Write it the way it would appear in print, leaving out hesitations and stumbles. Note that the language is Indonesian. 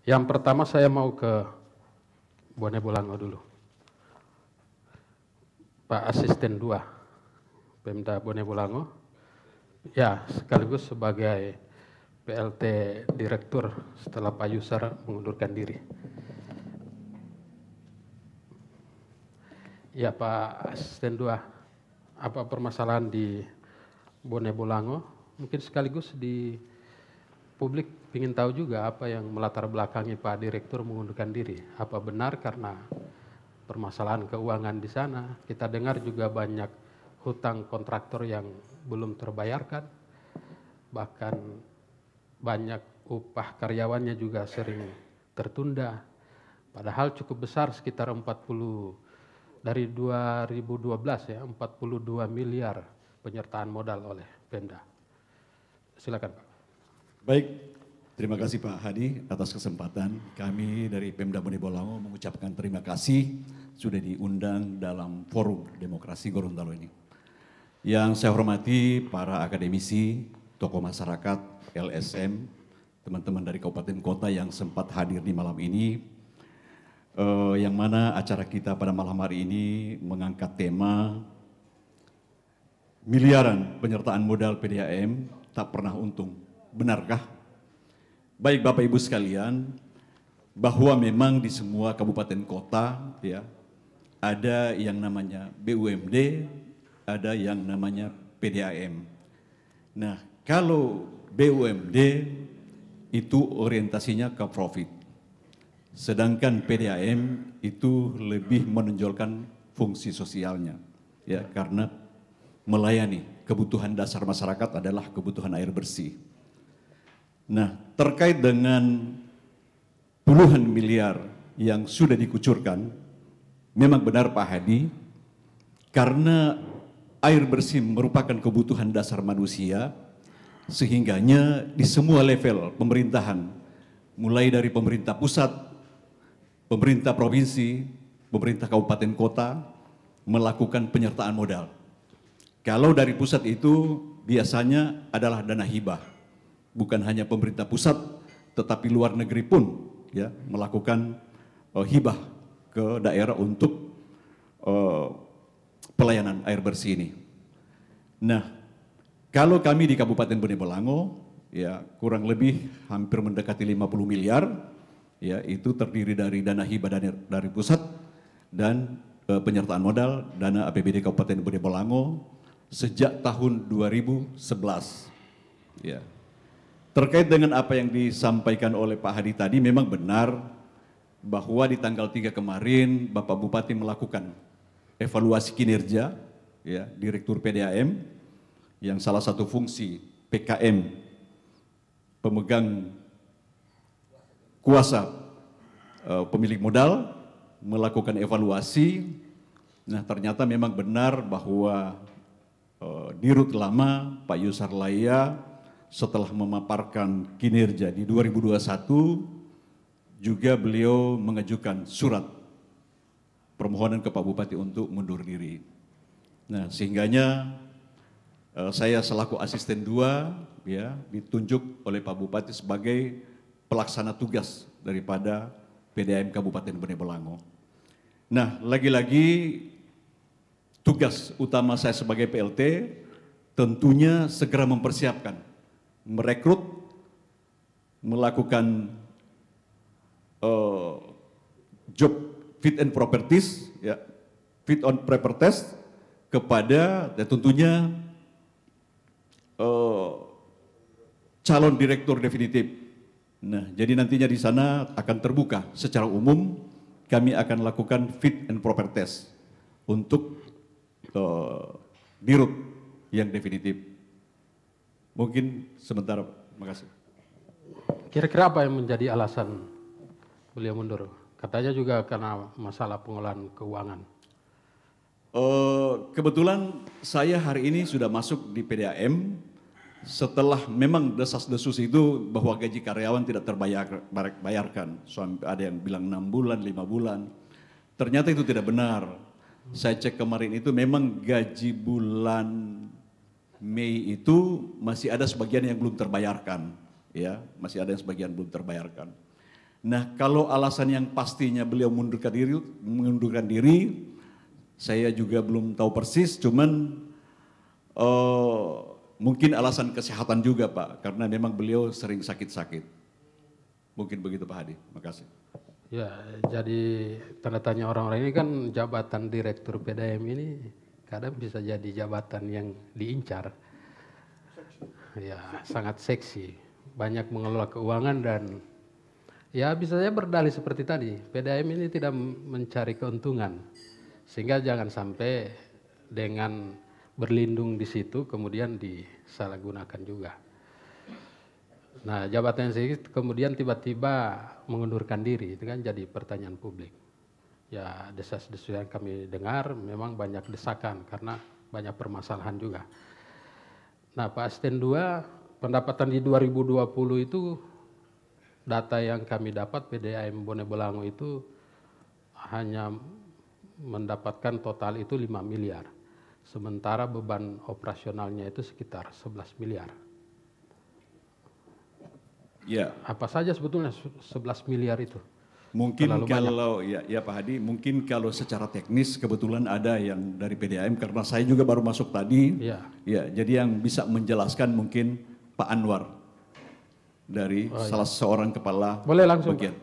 Yang pertama saya mau ke Bone Bolango dulu. Pak Asisten 2 Pemda Bone Bolango, ya sekaligus sebagai PLT Direktur setelah Pak Yusar mengundurkan diri. Ya Pak Asisten 2, apa permasalahan di Bone Bolango? Mungkin sekaligus di publik ingin tahu juga apa yang melatar belakangi Pak Direktur mengundurkan diri. Apa benar karena permasalahan keuangan di sana? Kita dengar juga banyak hutang kontraktor yang belum terbayarkan. Bahkan banyak upah karyawannya juga sering tertunda. Padahal cukup besar, sekitar 40 dari 2012 ya, 42 miliar penyertaan modal oleh Pemda. Silakan Pak. Baik, terima kasih Pak Hadi atas kesempatan. Kami dari Pemda Bone Bolango mengucapkan terima kasih sudah diundang dalam forum demokrasi Gorontalo ini. Yang saya hormati para akademisi, tokoh masyarakat, LSM, teman-teman dari kabupaten kota yang sempat hadir di malam ini, yang mana acara kita pada malam hari ini mengangkat tema miliaran penyertaan modal PDAM tak pernah untung. Benarkah? Baik Bapak Ibu sekalian, bahwa memang di semua kabupaten kota ya ada yang namanya BUMD, ada yang namanya PDAM. Nah, kalau BUMD itu orientasinya ke profit. Sedangkan PDAM itu lebih menonjolkan fungsi sosialnya. Ya, karena melayani kebutuhan dasar masyarakat adalah kebutuhan air bersih. Nah, terkait dengan puluhan miliar yang sudah dikucurkan, memang benar Pak Hadi, karena air bersih merupakan kebutuhan dasar manusia, sehingganya di semua level pemerintahan, mulai dari pemerintah pusat, pemerintah provinsi, pemerintah kabupaten kota, melakukan penyertaan modal. Kalau dari pusat itu biasanya adalah dana hibah. Bukan hanya pemerintah pusat, tetapi luar negeri pun ya melakukan hibah ke daerah untuk pelayanan air bersih ini. Nah, kalau kami di Kabupaten Bone Bolango, ya kurang lebih hampir mendekati 50 miliar, ya itu terdiri dari dana hibah dari pusat dan penyertaan modal dana APBD Kabupaten Bone Bolango sejak tahun 2011. Ya. Terkait dengan apa yang disampaikan oleh Pak Hadi tadi, memang benar bahwa di tanggal 3 kemarin Bapak Bupati melakukan evaluasi kinerja ya, Direktur PDAM yang salah satu fungsi PKM pemegang kuasa pemilik modal melakukan evaluasi. Nah, ternyata memang benar bahwa Dirut lama Pak Yusar Laya setelah memaparkan kinerja di 2021 juga beliau mengajukan surat permohonan ke Pak Bupati untuk mundur diri. Nah, sehingganya saya selaku asisten 2 ya ditunjuk oleh Pak Bupati sebagai pelaksana tugas daripada PDAM Kabupaten Bone Bolango. Nah, lagi-lagi tugas utama saya sebagai PLT tentunya segera mempersiapkan, merekrut, melakukan job fit and proper test, ya, fit on proper test kepada dan tentunya calon direktur definitif. Nah, jadi nantinya di sana akan terbuka secara umum, kami akan lakukan fit and proper test untuk dirut yang definitif. Mungkin sementara, makasih. Kira-kira apa yang menjadi alasan beliau mundur? Katanya juga karena masalah pengolahan keuangan. Kebetulan saya hari ini sudah masuk di PDAM setelah memang desas-desus itu bahwa gaji karyawan tidak terbayarkan. Ada yang bilang 6 bulan, 5 bulan. Ternyata itu tidak benar. Saya cek kemarin itu memang gaji bulan Mei itu masih ada sebagian yang belum terbayarkan, ya, masih ada yang sebagian belum terbayarkan. Nah, kalau alasan yang pastinya beliau mengundurkan diri, saya juga belum tahu persis, cuman mungkin alasan kesehatan juga Pak, karena memang beliau sering sakit-sakit. Mungkin begitu Pak Hadi, makasih. Ya, jadi tanda tanya orang-orang ini kan jabatan Direktur PDAM ini kadang bisa jadi jabatan yang diincar. Ya, sangat seksi, banyak mengelola keuangan dan ya bisa saja berdalih seperti tadi, PDAM ini tidak mencari keuntungan. Sehingga jangan sampai dengan berlindung di situ kemudian disalahgunakan juga. Nah, jabatan ini kemudian tiba-tiba mengundurkan diri, itu kan jadi pertanyaan publik. Ya, desas-desus yang kami dengar memang banyak desakan karena banyak permasalahan juga. Nah, Pak Asisten 2, pendapatan di 2020 itu data yang kami dapat PDAM Bone Bolango itu hanya mendapatkan total itu 5 miliar. Sementara beban operasionalnya itu sekitar 11 miliar. Ya. Apa saja sebetulnya 11 miliar itu? Mungkin kalau ya Pak Hadi, mungkin kalau secara teknis kebetulan ada yang dari PDAM karena saya juga baru masuk tadi. Ya, jadi yang bisa menjelaskan mungkin Pak Anwar dari salah seorang kepala Boleh langsung. bagian.